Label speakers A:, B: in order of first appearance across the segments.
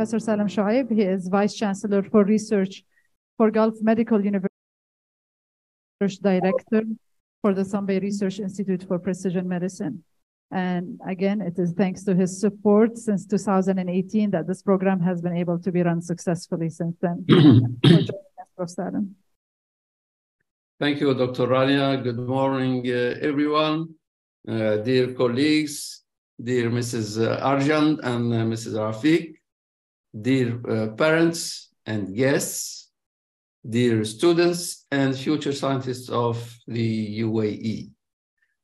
A: Professor Salam Shoaib. He is Vice Chancellor for Research for Gulf Medical University, Director for the Sombay Research Institute for Precision Medicine. And again, it is thanks to his support since 2018 that this program has been able to be run successfully since then. For joining us, Prof. Salam.
B: Thank you, Dr. Rania. Good morning, everyone. Dear colleagues, dear Mrs. Arjan and Mrs. Rafiq, dear parents and guests, dear students and future scientists of the UAE.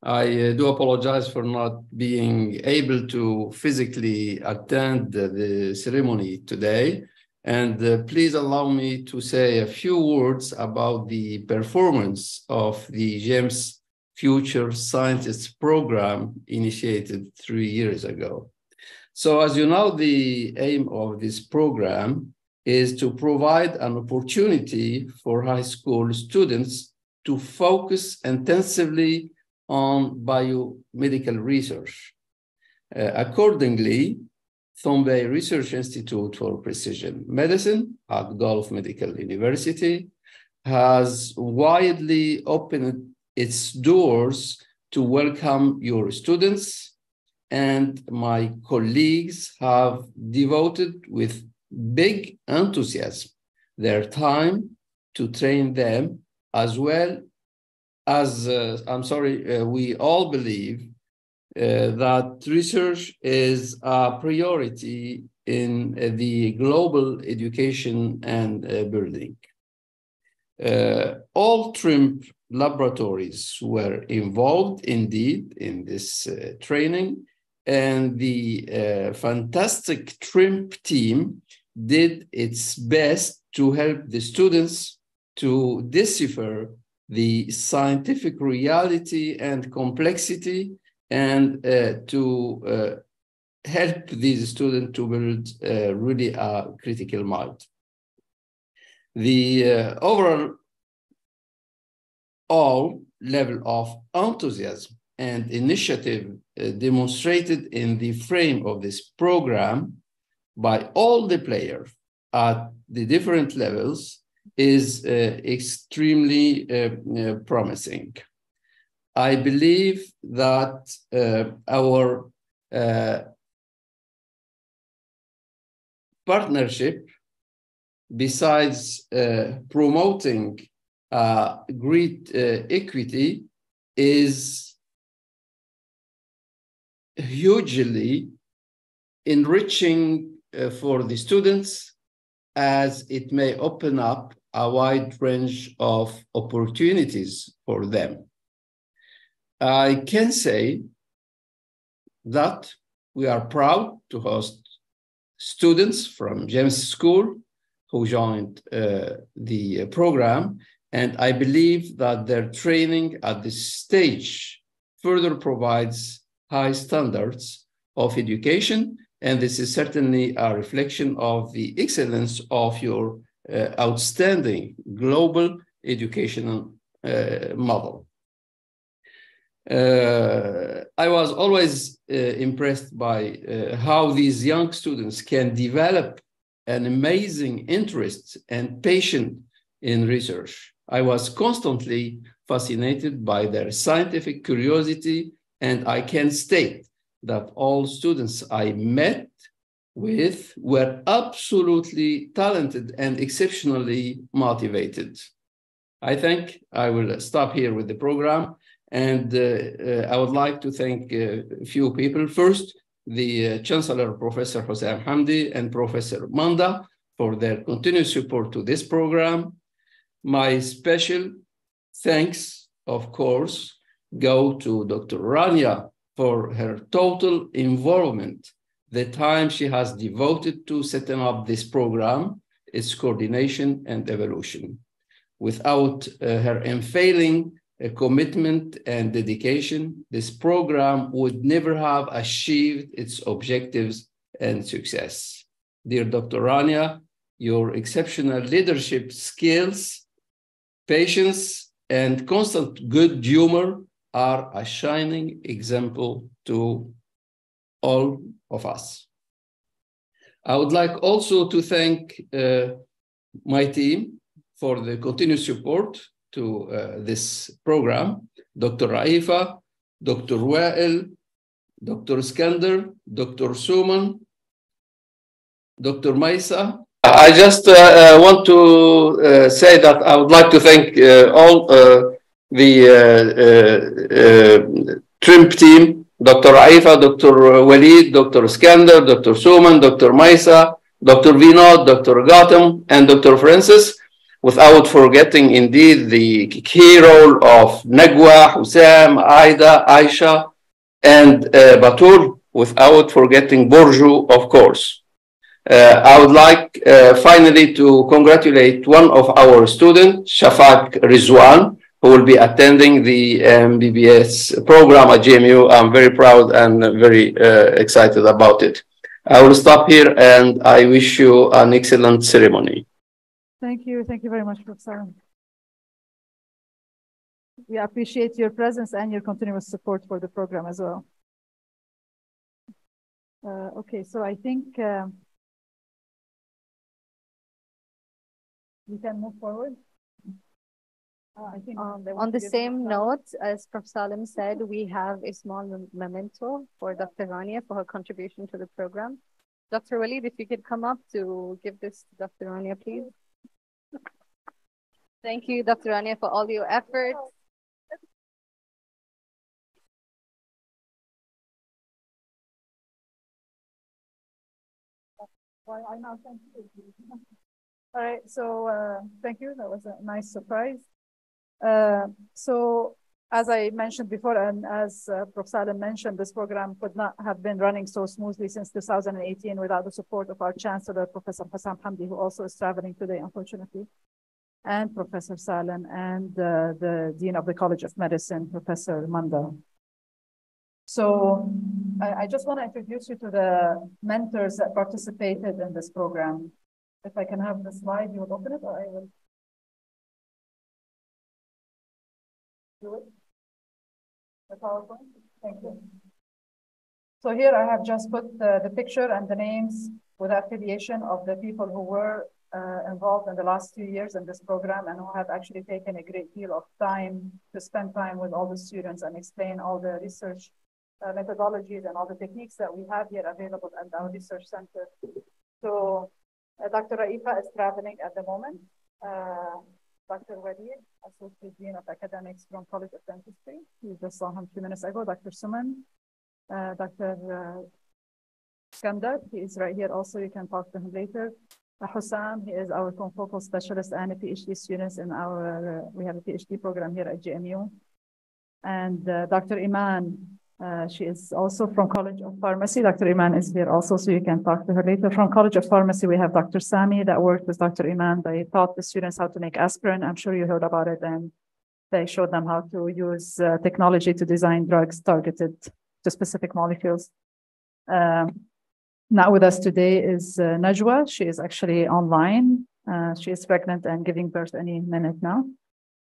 B: I do apologize for not being able to physically attend the ceremony today. And please allow me to say a few words about the performance of the GEMS Future Scientists Program initiated 3 years ago. So as you know, the aim of this program is to provide an opportunity for high school students to focus intensively on biomedical research. Accordingly, Sombay Research Institute for Precision Medicine at Gulf Medical University has widely opened its doors to welcome your students, and my colleagues have devoted with big enthusiasm their time to train them, as well as, we all believe that research is a priority in the global education and building. All TRIMP laboratories were involved indeed in this training, and the fantastic TRIMP team did its best to help the students to decipher the scientific reality and complexity, and to help these students to build really a critical mind. The overall level of enthusiasm and initiative demonstrated in the frame of this program by all the players at the different levels is extremely promising. I believe that our partnership, besides promoting great equity, is hugely enriching for the students, as it may open up a wide range of opportunities for them. I can say that we are proud to host students from GEMS School who joined the program, and I believe that their training at this stage further provides high standards of education, and this is certainly a reflection of the excellence of your outstanding global educational model. I was always impressed by how these young students can develop an amazing interest and passion in research. I was constantly fascinated by their scientific curiosity, and I can state that all students I met with were absolutely talented and exceptionally motivated. I think I will stop here with the program. And I would like to thank a few people. First, the Chancellor, Professor Hossein Hamdi, and Professor Manda for their continued support to this program. My special thanks, of course, go to Dr. Rania for her total involvement, the time she has devoted to setting up this program, its coordination and evolution. Without her unfailing commitment and dedication, this program would never have achieved its objectives and success. Dear Dr. Rania, your exceptional leadership skills, patience, and constant good humor are a shining example to all of us. I would like also to thank my team for the continued support to this program, Dr. Raifa, Dr. Wael, Dr. Skander, Dr. Suman, Dr. Maisa. I just want to say that I would like to thank all the TRIMP team, Dr. Raifa, Dr. Walid, Dr. Skander, Dr. Suman, Dr. Maisa, Dr. Vinod, Dr. Gautam, and Dr. Francis, without forgetting indeed the key role of Nagwa, Hussam, Aida, Aisha, and Batul, without forgetting Borju, of course. I would like finally to congratulate one of our students, Shafak Rizwan, who will be attending the MBBS program at GMU. I'm very proud and very excited about it. I will stop here and I wish you an excellent ceremony.
A: Thank you. Thank you very much, Professor. We appreciate your presence and your continuous support for the program as well. Okay, so I think we can move forward. I think
C: on the same note, as Prof. Salim said, we have a small memento for Dr. Rania for her contribution to the program. Dr. Walid, if you could come up to give this to Dr. Rania, please. Thank you, Dr. Rania, for all your efforts.
A: All right, so thank you. That was a nice surprise. So as I mentioned before, and as Prof. Salim mentioned, this program could not have been running so smoothly since 2018 without the support of our Chancellor, Professor Hassam Hamdi, who also is traveling today, unfortunately, and Professor Salim, and the Dean of the College of Medicine, Professor Manda. So I just want to introduce you to the mentors that participated in this program. If I can have the slide, you will open it, or I will do it? The PowerPoint? Thank you. So here I have just put the picture and the names with affiliation of the people who were involved in the last 2 years in this program and who have actually taken a great deal of time to spend time with all the students and explain all the research methodologies and all the techniques that we have here available at our research center. So Dr. Raifa is traveling at the moment. Dr. Walid, Associate Dean of Academics from College of Dentistry. We just saw him a few minutes ago. Dr. Suman, Dr. Skander, he is right here also. You can talk to him later. Hussam, he is our confocal specialist and a PhD student in our, we have a PhD program here at GMU. And Dr. Iman, she is also from College of Pharmacy. Dr. Iman is here also, so you can talk to her later. From College of Pharmacy, we have Dr. Sami that worked with Dr. Iman. They taught the students how to make aspirin. I'm sure you heard about it. And they showed them how to use technology to design drugs targeted to specific molecules. Not with us today is Najwa. She is actually online. She is pregnant and giving birth any minute now.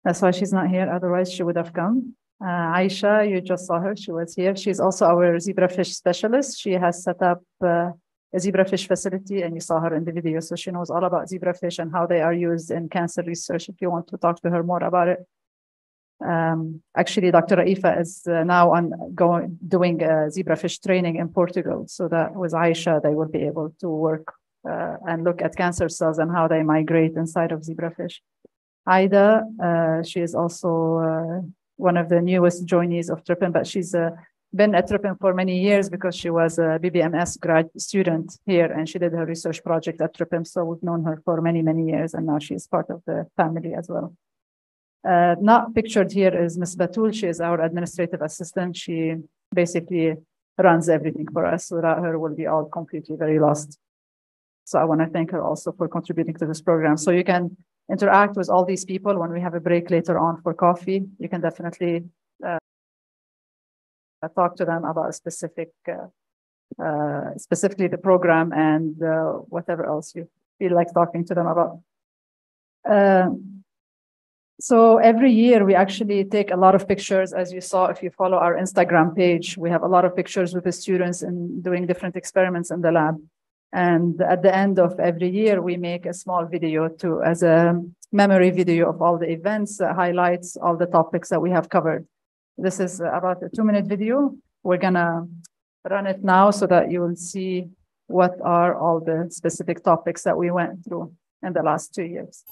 A: That's why she's not here. Otherwise, she would have come. Aisha, you just saw her. She was here. She's also our zebrafish specialist. She has set up a zebrafish facility, and you saw her in the video. So she knows all about zebrafish and how they are used in cancer research, if you want to talk to her more about it. Actually, Dr. Raifa is now doing zebrafish training in Portugal. So that with Aisha, they will be able to work and look at cancer cells and how they migrate inside of zebrafish. Aida, she is also one of the newest joinees of TRIPM, but she's been at TRIPM for many years because she was a BBMS grad student here and she did her research project at TRIPM. So we've known her for many, many years and now she is part of the family as well. Not pictured here is Ms. Batul. She is our administrative assistant. She basically runs everything for us. Without her, we'll be all completely very lost. So I want to thank her also for contributing to this program. So you can interact with all these people when we have a break later on for coffee. You can definitely talk to them about a specifically the program and whatever else you feel like talking to them about. So every year we actually take a lot of pictures. As you saw, if you follow our Instagram page, we have a lot of pictures with the students and doing different experiments in the lab. And at the end of every year, we make a small video as a memory video of all the events, highlights all the topics that we have covered. This is about a 2-minute video. We're gonna run it now so that you will see what are all the specific topics that we went through in the last 2 years.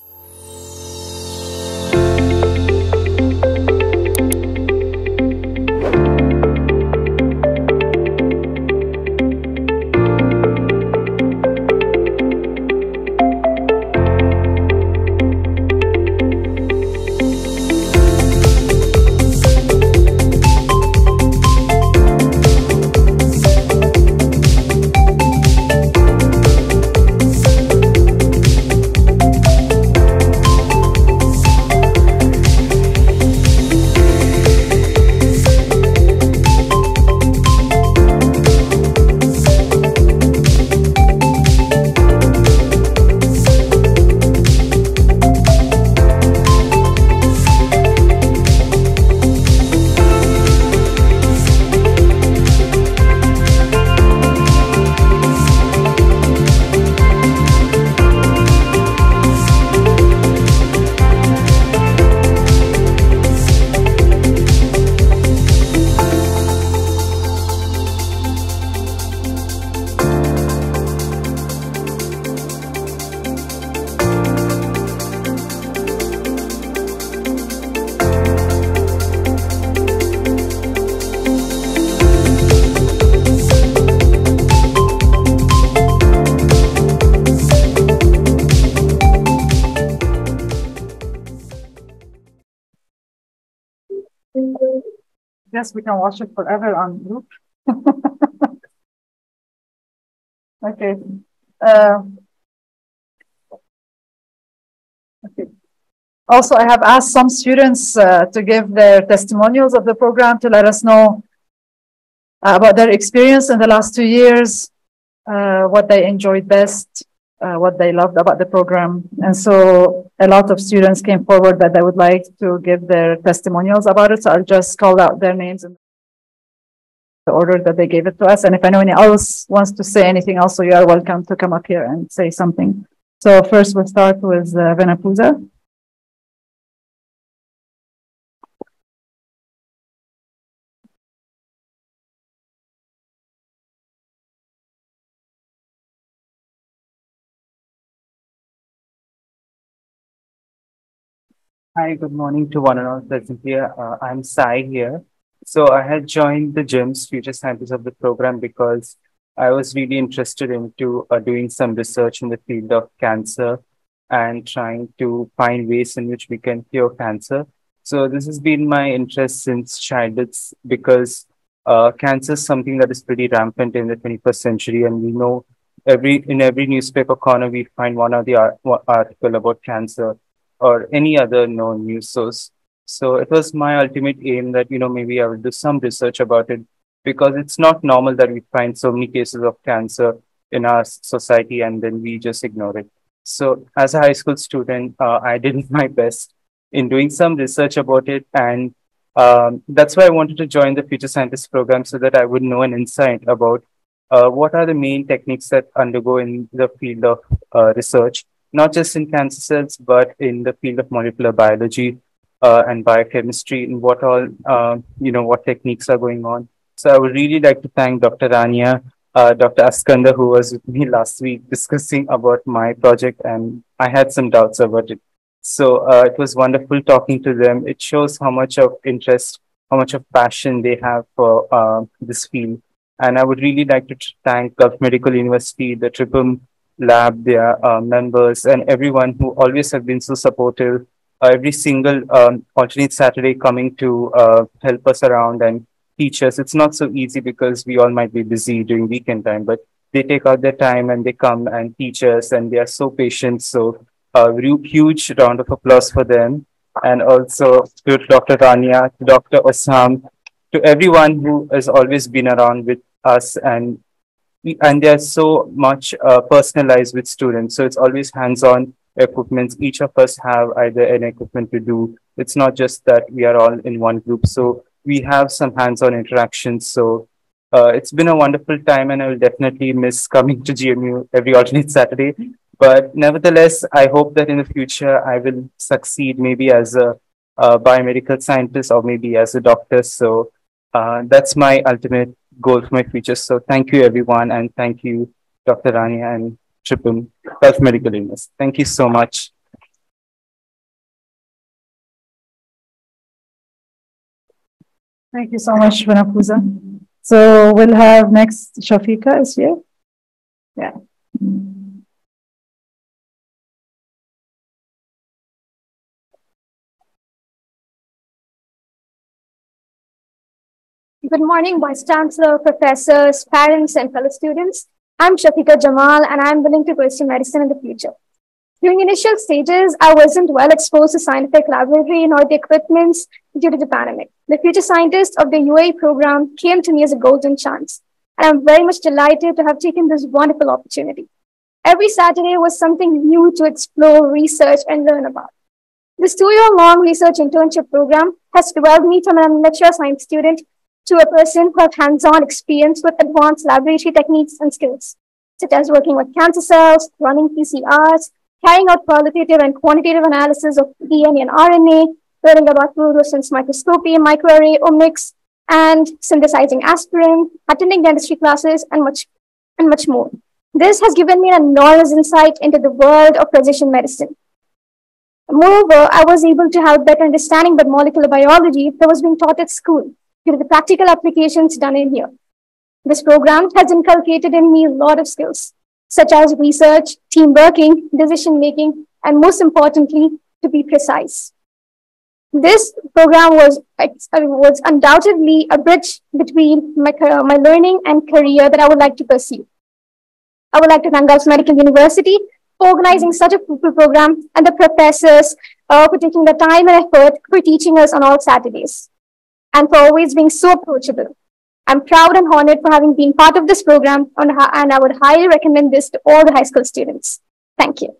A: Yes, we can watch it forever on loop. Okay. Okay. Also, I have asked some students to give their testimonials of the program to let us know about their experience in the last 2 years, what they enjoyed best, what they loved about the program. And so a lot of students came forward that they would like to give their testimonials about it. So I'll just call out their names in the order that they gave it to us. And if anyone else wants to say anything also, you are welcome to come up here and say something. So first we'll start with Venapuza.
D: Hi, good morning to one and all present here. I'm Sai here. So I had joined the GEMS Future Scientists of the program because I was really interested into doing some research in the field of cancer and trying to find ways in which we can cure cancer. So this has been my interest since childhood because cancer is something that is pretty rampant in the 21st century, and we know in every newspaper corner we find one or the article about cancer or any other known news source. So it was my ultimate aim that, maybe I will do some research about it because it's not normal that we find so many cases of cancer in our society and then we just ignore it. So as a high school student, I did my best in doing some research about it. And that's why I wanted to join the Future Scientist program so that I would know an insight about what are the main techniques that undergo in the field of research, not just in cancer cells, but in the field of molecular biology and biochemistry, and what all, what techniques are going on. So I would really like to thank Dr. Rania, Dr. Askanda, who was with me last week discussing about my project, and I had some doubts about it. So it was wonderful talking to them. It shows how much of interest, how much of passion they have for this field. And I would really like to thank Gulf Medical University, the Triple Lab, their members, and everyone who always have been so supportive. Every single alternate Saturday coming to help us around and teach us. It's not so easy because we all might be busy during weekend time, but they take out their time and they come and teach us, and they are so patient. So a huge round of applause for them. And also to Dr. Rania, to Dr. Osam, to everyone who has always been around with us, and they're so much personalized with students. So it's always hands-on equipment. Each of us have either an equipment to do. It's not just that we are all in one group. So we have some hands-on interactions. So It's been a wonderful time, and I will definitely miss coming to GMU every alternate Saturday. But nevertheless, I hope that in the future I will succeed maybe as a biomedical scientist or maybe as a doctor. So that's my ultimate goal for my future. So thank you, everyone, and thank you, Dr. Rania and Tripum, Health Medical Illness. Thank you so much.
A: Thank you so much, Vanapuza. So we'll have next Shafika is here. Yeah.
E: Good morning, Vice Chancellor, professors, parents, and fellow students. I'm Shafika Jamal, and I'm willing to pursue medicine in the future. During initial stages, I wasn't well exposed to scientific laboratory nor the equipments due to the pandemic. The future scientist of the UAE program came to me as a golden chance, and I'm very much delighted to have taken this wonderful opportunity. Every Saturday was something new to explore, research, and learn about. This 2-year-long research internship program has developed me from an amateur science student to a person who has hands-on experience with advanced laboratory techniques and skills, such as working with cancer cells, running PCRs, carrying out qualitative and quantitative analysis of DNA and RNA, learning about fluorescence microscopy, microarray omics, and synthesizing aspirin, attending dentistry classes, and much more. This has given me an enormous insight into the world of precision medicine. Moreover, I was able to have better understanding about molecular biology that was being taught at school due to the practical applications done in here. This program has inculcated in me a lot of skills, such as research, team working, decision-making, and most importantly, to be precise. This program was undoubtedly a bridge between my learning and career that I would like to pursue. I would like to thank Gulf Medical University for organizing such a fruitful program and the professors for taking the time and effort for teaching us on all Saturdays and for always being so approachable. I'm proud and honored for having been part of this program, and I would highly recommend this to all the high school students. Thank you.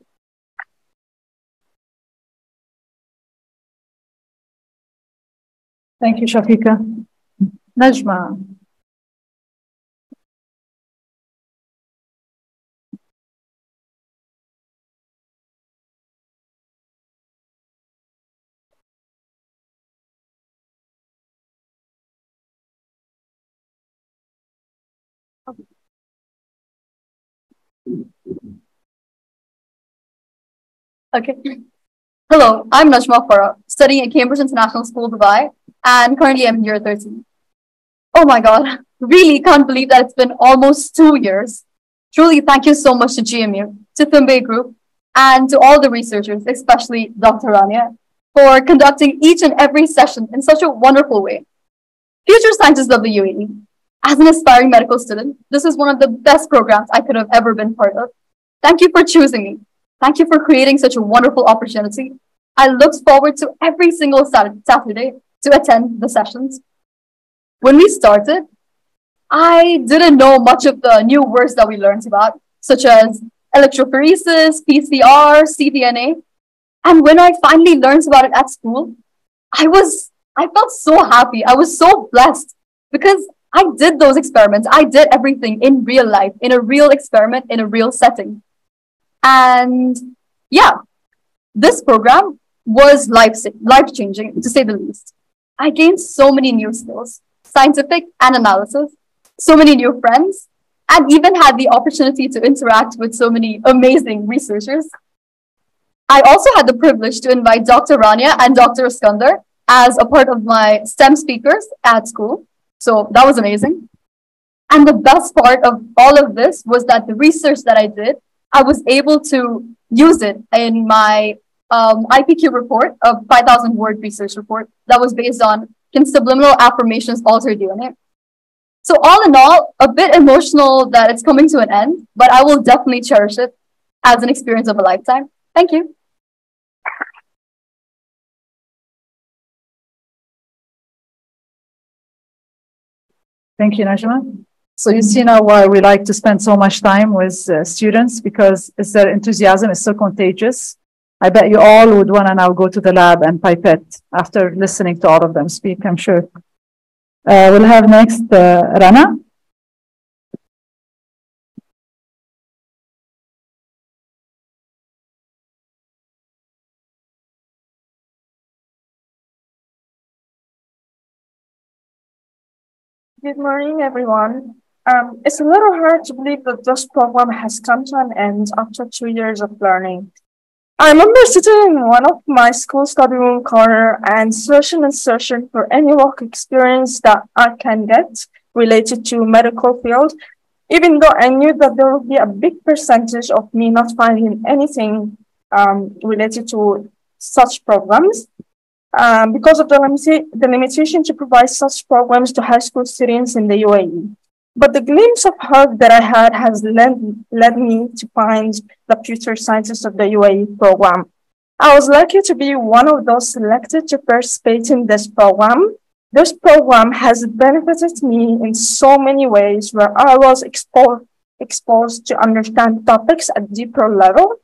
A: Thank you, Shafika. Najma.
F: Okay. Hello, I'm Najma Farah, studying at Cambridge International School, Dubai, and currently I'm in year 13. Oh my God, really can't believe that it's been almost 2 years. Truly, thank you so much to GMU, to FSOUAE Group, and to all the researchers, especially Dr. Rania, for conducting each and every session in such a wonderful way. Future Scientists of the UAE. As an aspiring medical student, this is one of the best programs I could have ever been part of. Thank you for choosing me. Thank you for creating such a wonderful opportunity. I look forward to every single Saturday to attend the sessions. When we started, I didn't know much of the new words that we learned about, such as electrophoresis, PCR, cDNA. And when I finally learned about it at school, I felt so happy. I was so blessed because I did those experiments. I did everything in real life, in a real experiment, in a real setting. And yeah, this program was life-changing, to say the least. I gained so many new skills, scientific and analysis, so many new friends, and even had the opportunity to interact with so many amazing researchers. I also had the privilege to invite Dr. Rania and Dr. Iskandar as a part of my STEM speakers at school. So that was amazing. And the best part of all of this was that the research that I did, I was able to use it in my IPQ report, a 5,000-word research report that was based on can subliminal affirmations alter DNA. So all in all, a bit emotional that it's coming to an end, but I will definitely cherish it as an experience of a lifetime. Thank you.
A: Thank you, Najma. So you see now why we like to spend so much time with students, because their enthusiasm is so contagious. I bet you all would want to now go to the lab and pipette after listening to all of them speak, I'm sure. We'll have next Rana.
G: Good morning, everyone. It's a little hard to believe that this program has come to an end after 2 years of learning. I remember sitting in one of my school study room corner and searching for any work experience that I can get related to medical field, even though I knew that there would be a big percentage of me not finding anything related to such programs because of the limitation to provide such programs to high school students in the UAE. But the glimpse of hope that I had has led me to find the future scientists of the UAE program. I was lucky to be one of those selected to participate in this program. This program has benefited me in so many ways where I was exposed to understand topics at deeper level.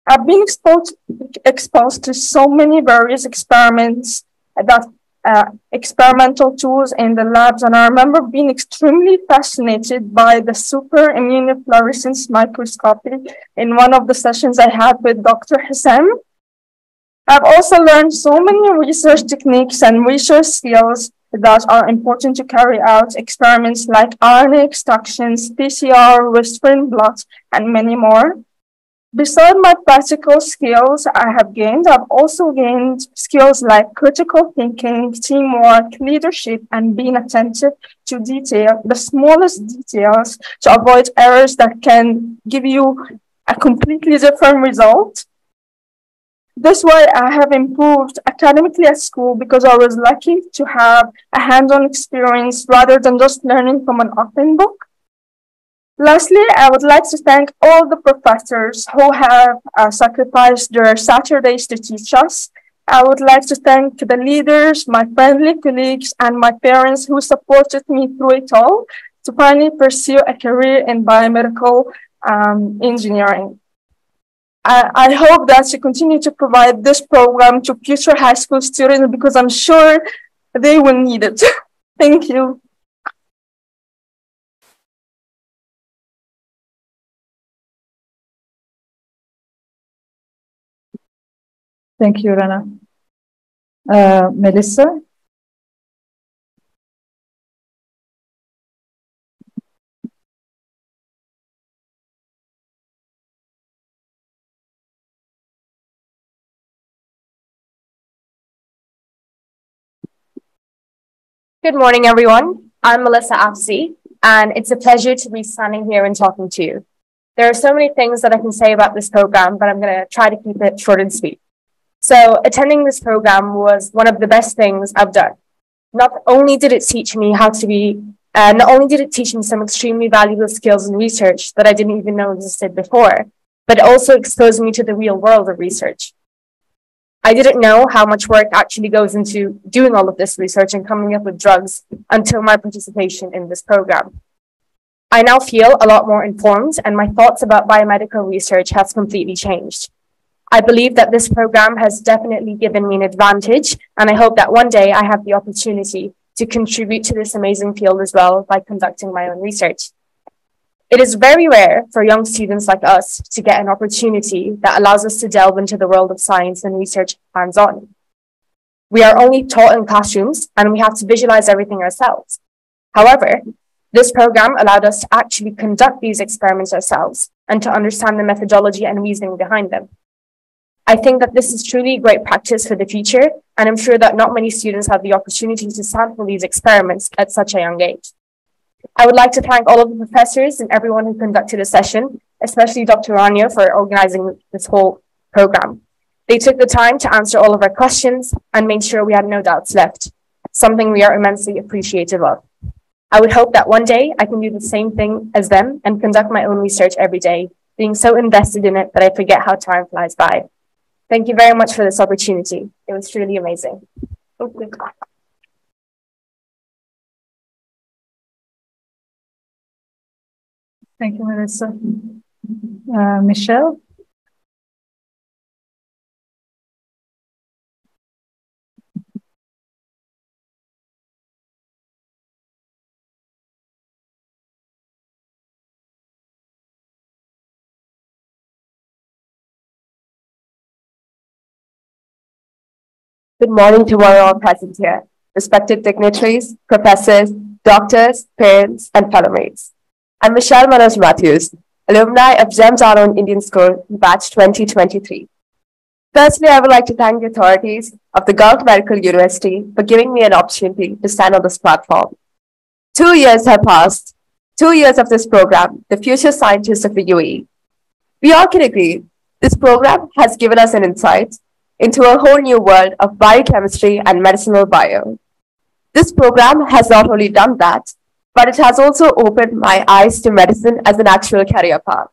G: I've been exposed to so many various experiments that experimental tools in the labs, and I remember being extremely fascinated by the super immunofluorescence microscopy in one of the sessions I had with Dr. Hissam. I've also learned so many research techniques and research skills that are important to carry out experiments like RNA extractions, PCR, Western blot, and many more. Besides my practical skills I have gained, I've also gained skills like critical thinking, teamwork, leadership, and being attentive to detail, the smallest details, to avoid errors that can give you a completely different result. This way, I have improved academically at school because I was lucky to have a hands-on experience rather than just learning from an open book. Lastly, I would like to thank all the professors who have sacrificed their Saturdays to teach us. I would like to thank the leaders, my friendly colleagues, and my parents who supported me through it all to finally pursue a career in biomedical engineering. I hope that you continue to provide this program to future high school students because I'm sure they will need it. Thank you.
A: Thank you, Rana. Melissa?
H: Good morning, everyone. I'm Melissa Afsi, and it's a pleasure to be standing here and talking to you. There are so many things that I can say about this program, but I'm going to try to keep it short and sweet. So attending this program was one of the best things I've done. Not only did it teach me some extremely valuable skills in research that I didn't even know existed before, but it also exposed me to the real world of research. I didn't know how much work actually goes into doing all of this research and coming up with drugs until my participation in this program. I now feel a lot more informed, and my thoughts about biomedical research has completely changed. I believe that this program has definitely given me an advantage, and I hope that one day I have the opportunity to contribute to this amazing field as well by conducting my own research. It is very rare for young students like us to get an opportunity that allows us to delve into the world of science and research hands-on. We are only taught in classrooms, and we have to visualize everything ourselves. However, this program allowed us to actually conduct these experiments ourselves and to understand the methodology and reasoning behind them. I think that this is truly great practice for the future, and I'm sure that not many students have the opportunity to sample these experiments at such a young age. I would like to thank all of the professors and everyone who conducted the session, especially Dr. Rania for organizing this whole program. They took the time to answer all of our questions and made sure we had no doubts left, something we are immensely appreciative of. I would hope that one day I can do the same thing as them and conduct my own research every day, being so invested in it that I forget how time flies by. Thank you very much for this opportunity. It was truly amazing.
A: Thank you, Melissa. Michelle?
I: Good morning to all present here, respected dignitaries, professors, doctors, parents, and fellow mates. I'm Michelle Manoj Matthews, alumni of GEMS Arnold Indian School, batch 2023. Firstly, I would like to thank the authorities of the Gulf Medical University for giving me an opportunity to stand on this platform. 2 years have passed. 2 years of this program, the future scientists of the UAE. We all can agree, this program has given us an insight into a whole new world of biochemistry and medicinal bio. This program has not only done that, but it has also opened my eyes to medicine as an actual career path.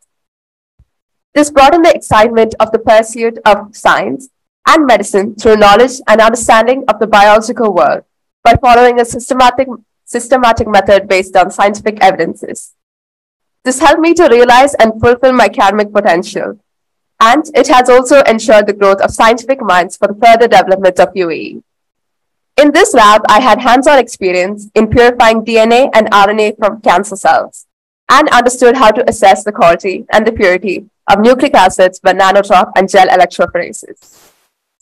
I: This brought in the excitement of the pursuit of science and medicine through knowledge and understanding of the biological world by following a systematic method based on scientific evidences. This helped me to realize and fulfill my academic potential, and it has also ensured the growth of scientific minds for the further development of UAE. In this lab, I had hands-on experience in purifying DNA and RNA from cancer cells and understood how to assess the quality and the purity of nucleic acids by nanodrop and gel electrophoresis.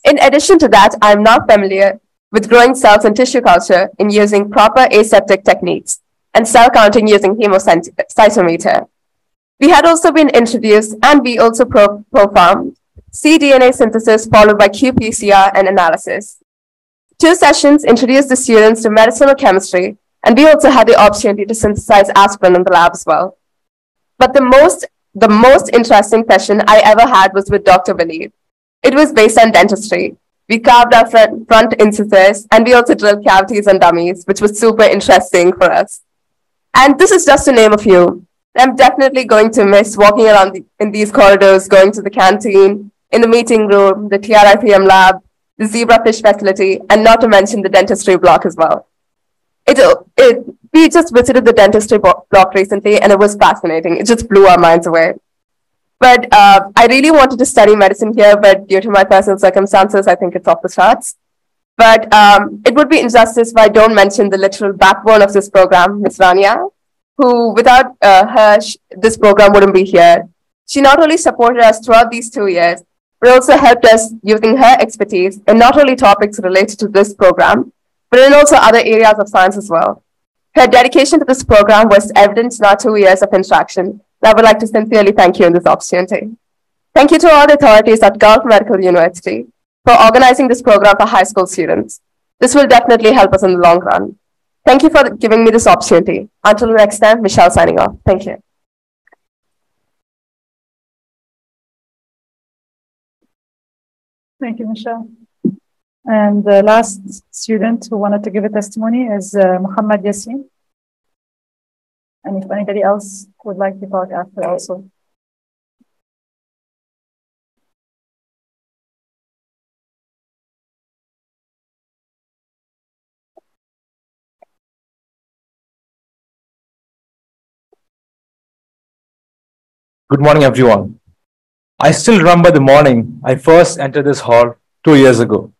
I: In addition to that, I am now familiar with growing cells in tissue culture in using proper aseptic techniques and cell counting using hemocytometer. We had also been introduced and we also performed cDNA synthesis followed by qPCR and analysis. 2 sessions introduced the students to medicinal chemistry, and we also had the opportunity to synthesize aspirin in the lab as well. But the most interesting session I ever had was with Dr. Waleed. It was based on dentistry. We carved our front incisors, and we also drilled cavities on dummies, which was super interesting for us. And this is just to name a few. I'm definitely going to miss walking around in these corridors, going to the canteen, in the meeting room, the TRIPM lab, the zebrafish facility, and not to mention the dentistry block as well. We just visited the dentistry block recently, and it was fascinating. It just blew our minds away. But I really wanted to study medicine here, but due to my personal circumstances, I think it's off the charts. But it would be injustice if I don't mention the literal backbone of this program, Ms. Rania, who without her, this program wouldn't be here. She not only supported us throughout these 2 years, but also helped us using her expertise in not only topics related to this program, but in also other areas of science as well. Her dedication to this program was evident in our 2 years of interaction, and I would like to sincerely thank you in this opportunity. Thank you to all the authorities at Gulf Medical University for organizing this program for high school students. This will definitely help us in the long run. Thank you for giving me this opportunity. Until next time, Michelle signing off. Thank you.
A: Thank you, Michelle. And the last student who wanted to give a testimony is Muhammad Yassin. And if anybody else would like to talk after also.
J: Good morning, everyone. I still remember the morning I first entered this hall 2 years ago.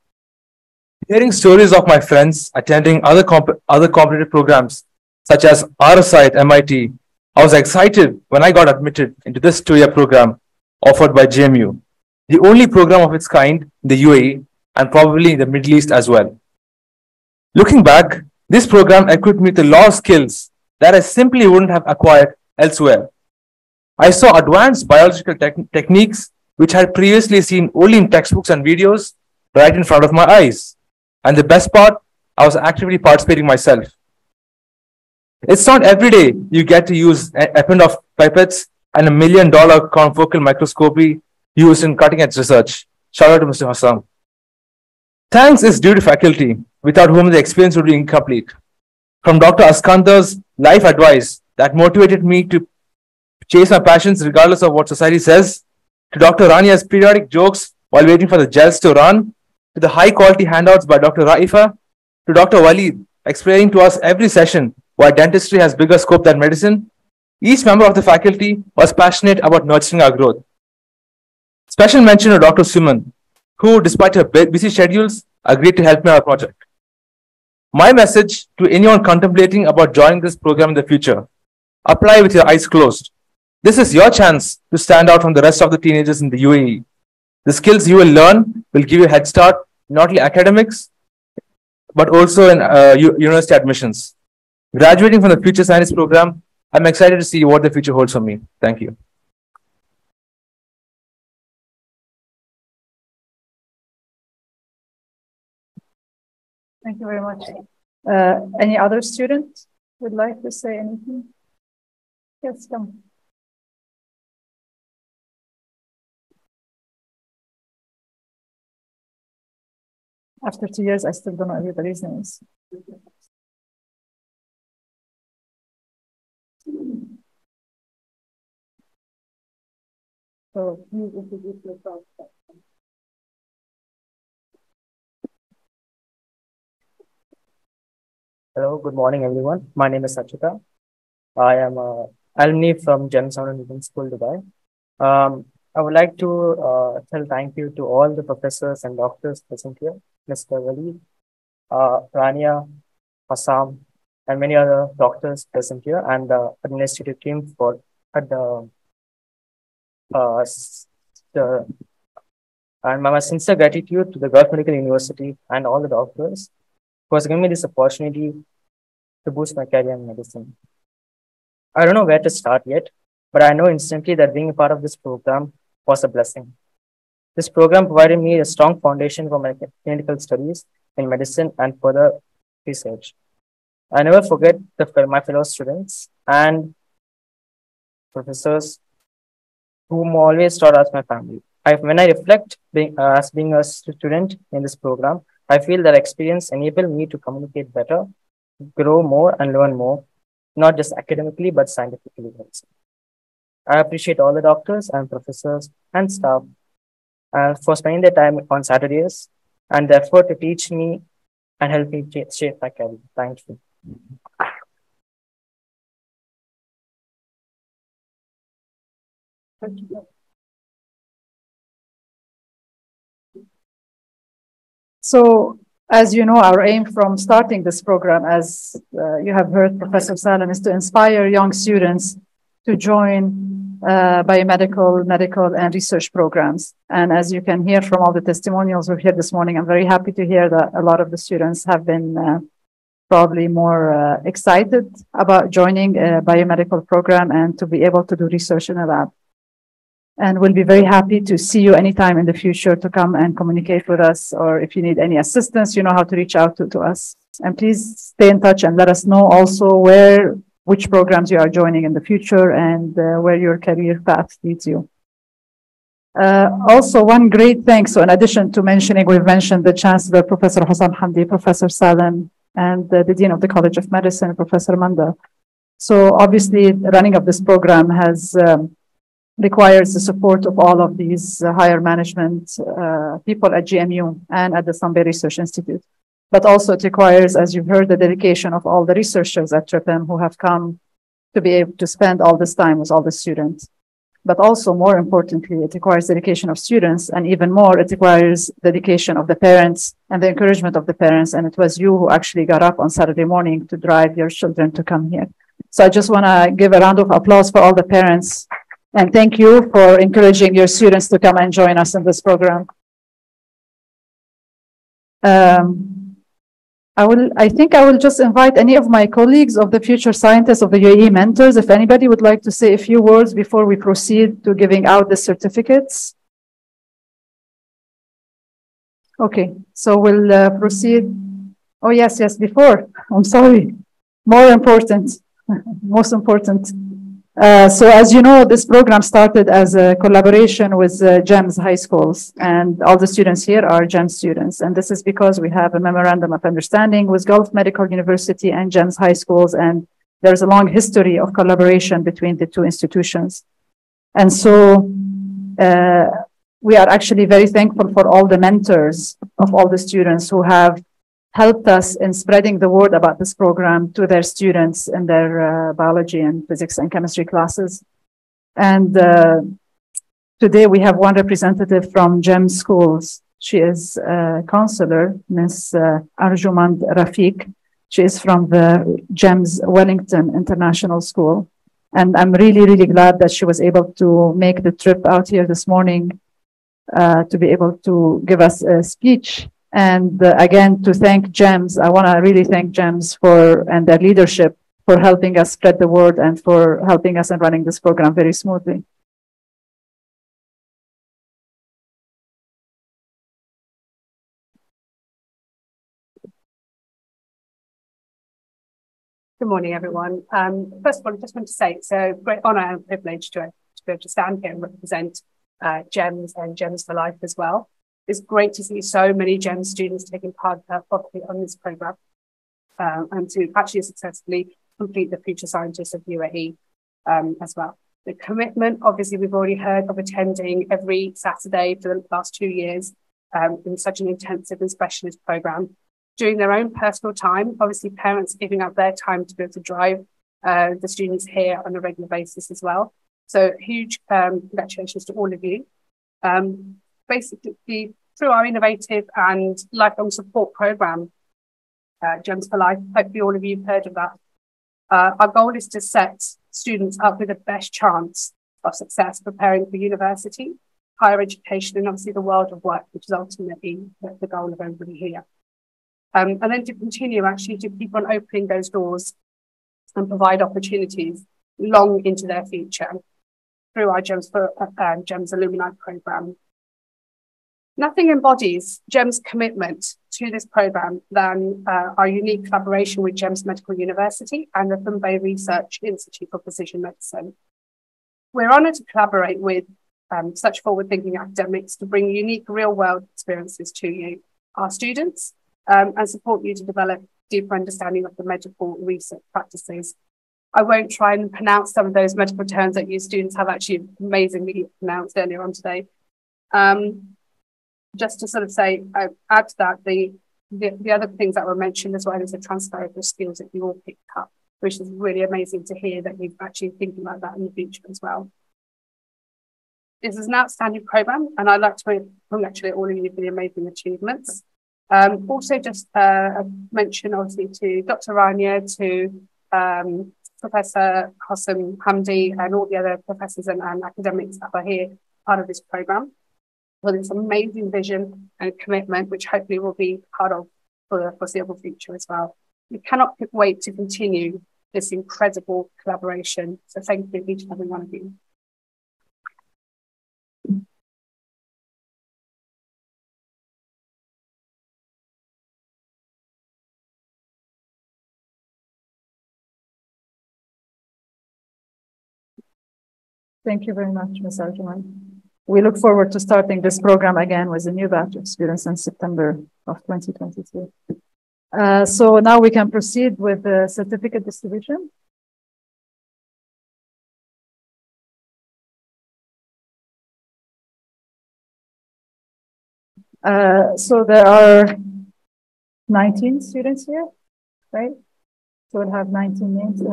J: Hearing stories of my friends attending other competitive programs, such as RSI at MIT, I was excited when I got admitted into this 2-year program offered by JMU, the only program of its kind in the UAE and probably in the Middle East as well. Looking back, this program equipped me with a lot of skills that I simply wouldn't have acquired elsewhere. I saw advanced biological techniques which I had previously seen only in textbooks and videos right in front of my eyes. And the best part, I was actively participating myself. It's not every day you get to use a pen of pipettes and $1 million confocal microscopy used in cutting-edge research. Shout out to Mr. Hassan. Thanks is due to faculty, without whom the experience would be incomplete. From Dr. Askandar's life advice that motivated me to chase my passions regardless of what society says, to Dr. Rania's periodic jokes while waiting for the gels to run, to the high-quality handouts by Dr. Raifa, to Dr. Waleed explaining to us every session why dentistry has bigger scope than medicine, each member of the faculty was passionate about nurturing our growth. Special mention to Dr. Suman, who, despite her busy schedules, agreed to help me on our project. My message to anyone contemplating about joining this program in the future: apply with your eyes closed. This is your chance to stand out from the rest of the teenagers in the UAE. The skills you will learn will give you a head start, not only academics, but also in university admissions. Graduating from the Future Scientist program, I'm excited to see what the future holds for me. Thank you.
A: Thank you very much. Any other student would like to say anything? Yes, come. After 2 years, I still don't know everybody's names. So please introduce yourself.
K: Hello, good morning, everyone. My name is Sachita. I am a alumni from GEMS Indian School, Dubai. I would like to tell thank you to all the professors and doctors present here, Mr. Wali, Rania, Assam, and many other doctors present here, and the administrative team for and my sincere gratitude to the Gulf Medical University and all the doctors who has given me this opportunity to boost my career in medicine. I don't know where to start yet, but I know instantly that being a part of this program was a blessing. This program provided me a strong foundation for my clinical studies in medicine and further research. I never forget my fellow students and professors whom always taught as my family. When I reflect as being a student in this program, I feel that experience enabled me to communicate better, grow more, and learn more, not just academically, but scientifically also. I appreciate all the doctors and professors and staff for spending their time on Saturdays and the effort to teach me and help me shape my career. Thank you.
A: So, as you know, our aim from starting this program, as you have heard Professor Salem, is to inspire young students to join biomedical, medical, and research programs. And as you can hear from all the testimonials we've heard this morning, I'm very happy to hear that a lot of the students have been probably more excited about joining a biomedical program and to be able to do research in a lab. And we'll be very happy to see you anytime in the future to come and communicate with us, or if you need any assistance, you know how to reach out to us. And please stay in touch and let us know also which programs you are joining in the future and where your career path leads you. Also, one great thanks. So in addition to mentioning, we've mentioned the Chancellor, Professor Hassan Hamdi, Professor Salem, and the Dean of the College of Medicine, Professor Manda. So obviously, the running of this program requires the support of all of these higher management people at GMU and at the SOUAE Research Institute. But also it requires, as you've heard, the dedication of all the researchers at TRIPM who have come to be able to spend all this time with all the students. But also, more importantly, it requires dedication of students, and even more, it requires dedication of the parents and the encouragement of the parents. And it was you who actually got up on Saturday morning to drive your children to come here. So I just want to give a round of applause for all the parents. And thank you for encouraging your students to come and join us in this program. I think I will just invite any of my colleagues of the future scientists of the UAE mentors, if anybody would like to say a few words before we proceed to giving out the certificates. Okay, so we'll proceed. Oh, yes, before. I'm sorry. More important, most important. So as you know, this program started as a collaboration with GEMS high schools, and all the students here are GEMS students. And this is because we have a memorandum of understanding with Gulf Medical University and GEMS high schools, and there's a long history of collaboration between the two institutions. And so we are actually very thankful for all the mentors of all the students who have helped us in spreading the word about this program to their students in their biology and physics and chemistry classes. And today we have one representative from GEMS schools. She is a counselor, Ms. Arjumand Rafiq. She is from the GEMS Wellington International School. And I'm really, really glad that she was able to make the trip out here this morning to be able to give us a speech. And again, to thank GEMS, I want to really thank GEMS and their leadership for helping us spread the word and for helping us in running this program very smoothly.
L: Good morning, everyone. First of all, I just want to say it's a great honour and privilege to be able to stand here and represent GEMS and GEMS for Life as well. It's great to see so many GEMS students taking part on this programme and to actually successfully complete the Future Scientists of UAE as well. The commitment, obviously, we've already heard of attending every Saturday for the last 2 years in such an intensive and specialist programme. During their own personal time, obviously parents giving up their time to be able to drive the students here on a regular basis as well. So huge congratulations to all of you. Basically, through our innovative and lifelong support programme, GEMS for Life, hopefully all of you have heard of that. Our goal is to set students up with the best chance of success preparing for university, higher education, and obviously the world of work, which is ultimately the goal of everybody here. And then to continue actually to keep on opening those doors and provide opportunities long into their future through our GEMS Alumni Programme. Nothing embodies GEMS' commitment to this programme than our unique collaboration with GEMS Medical University and the FSOUAE Research Institute for Precision Medicine. We're honoured to collaborate with such forward-thinking academics to bring unique real-world experiences to you, our students, and support you to develop deeper understanding of the medical research practices. I won't try and pronounce some of those medical terms that you students have actually amazingly pronounced earlier on today. Just to sort of say, add to that, the other things that were mentioned as well is the transferable skills that you all picked up, which is really amazing to hear that you've actually thinking about that in the future as well. This is an outstanding programme, and I'd like to congratulate all of you for the amazing achievements. Also just mention obviously to Dr. Rania, to Professor Qasim Hamdi and all the other professors and academics that are here part of this programme for this amazing vision and commitment, which hopefully will be part of for the foreseeable future as well. We cannot wait to continue this incredible collaboration. So thank you each and every one of you.
A: Thank you very much, Ms. Arjuman. We look forward to starting this program again with a new batch of students in September of 2022. So now we can proceed with the certificate distribution. So there are 19 students here, right? So we'll have 19 names.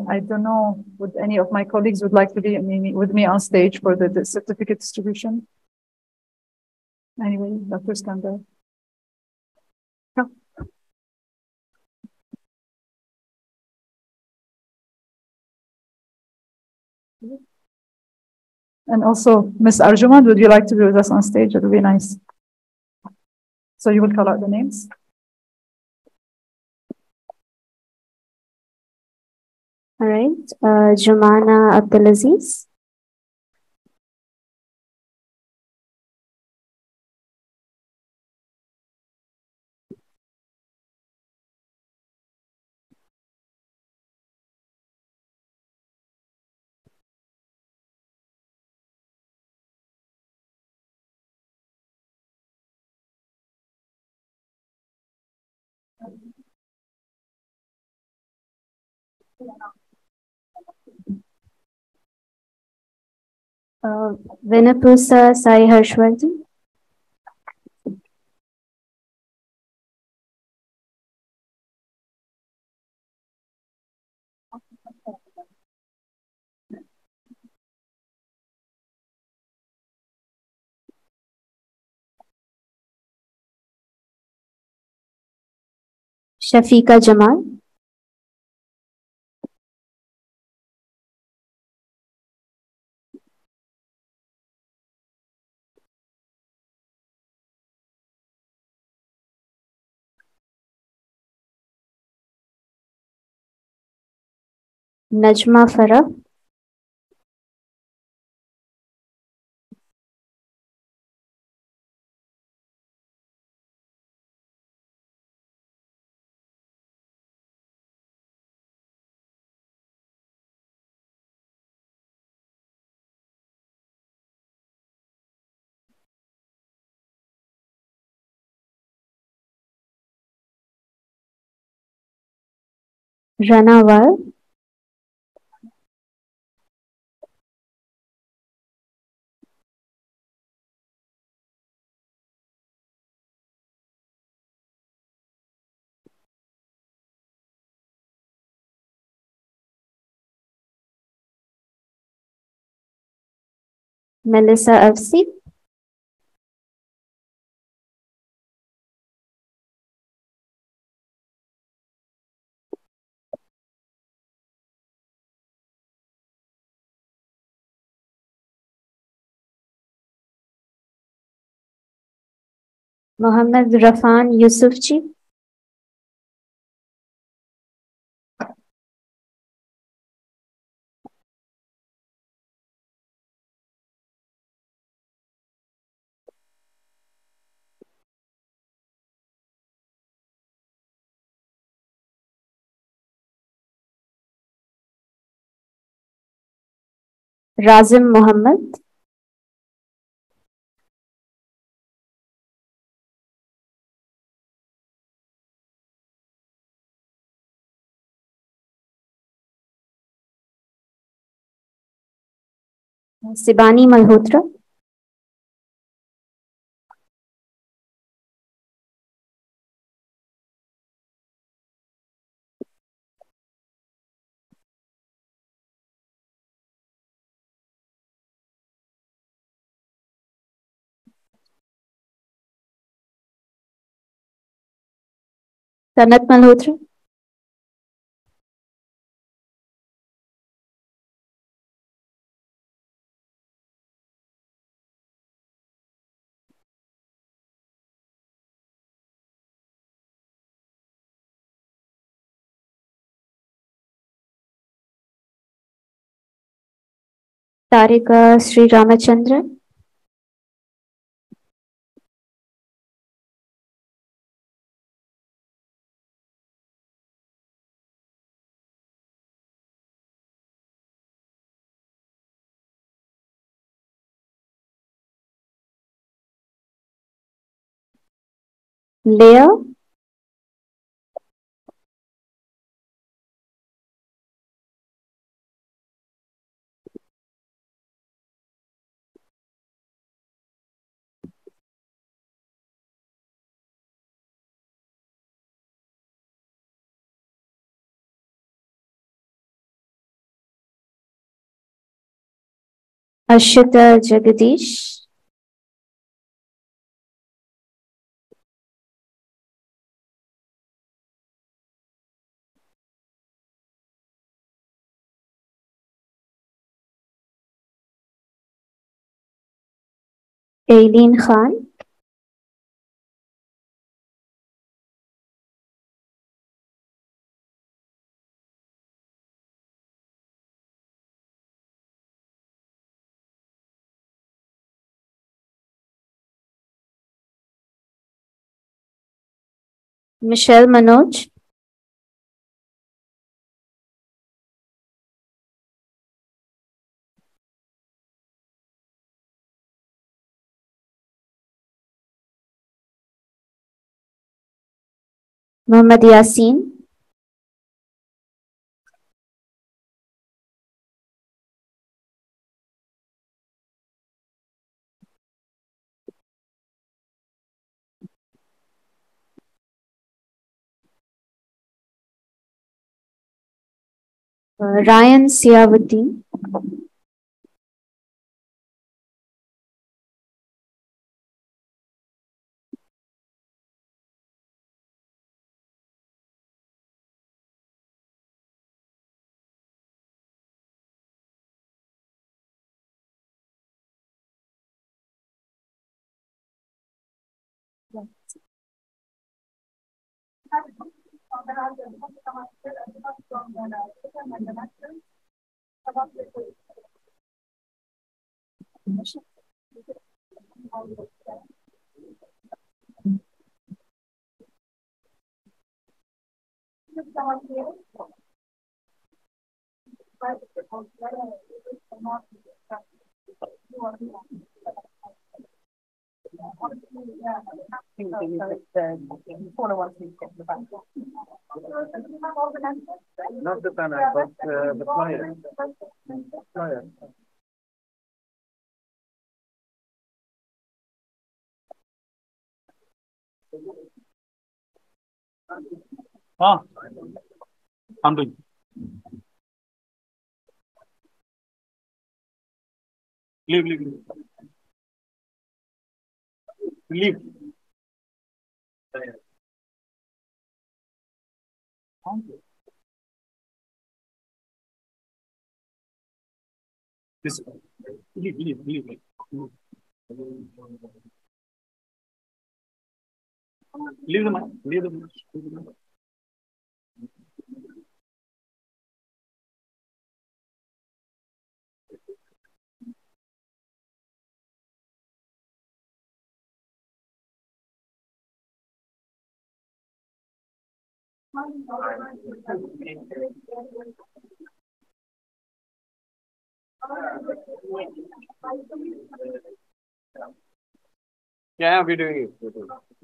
A: I don't know, would any of my colleagues would like to be with me on stage for the certificate distribution? Anyway, Dr. Skandar. No. And also, Ms. Arjuman, would you like to be with us on stage? It would be nice. So you will call out the names.
M: All right, Jumana Abdulaziz. Vinapusa Sai Harshwardhan. Shafiqa Jamal. Najma Farah. Ranawal. Melissa Afsi. Mohammed Rafan Yusufji. Razim Mohammed. Sibani Malhotra. Sanat Malhotra. Tarika Sri Ramachandran. Leah. Ashita Jagadish. Aileen Khan. Michelle Manoj. Mohammad Yasin. Ryan Siavuddin.
J: Not the banner, but the flyer. Flyer.
N: Ah, I'm doing. Leave, leave, leave. Leave. This, leave, leave, leave. Leave the mic, leave the mic. Leave the mic. Yeah, we're doing it. We're doing it.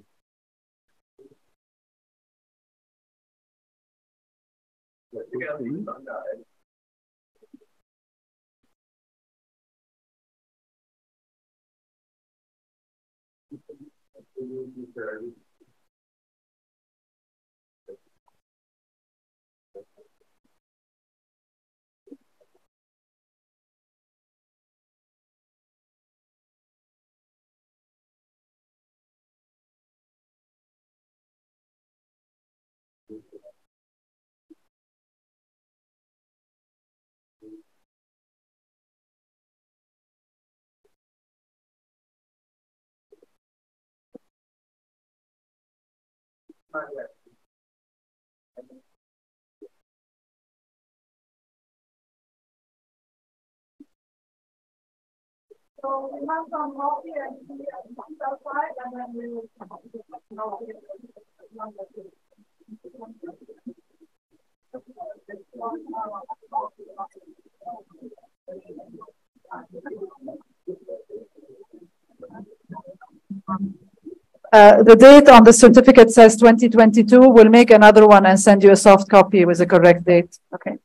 A: The date on the certificate says 2022. We'll make another one and send you a soft copy with the correct date. Okay.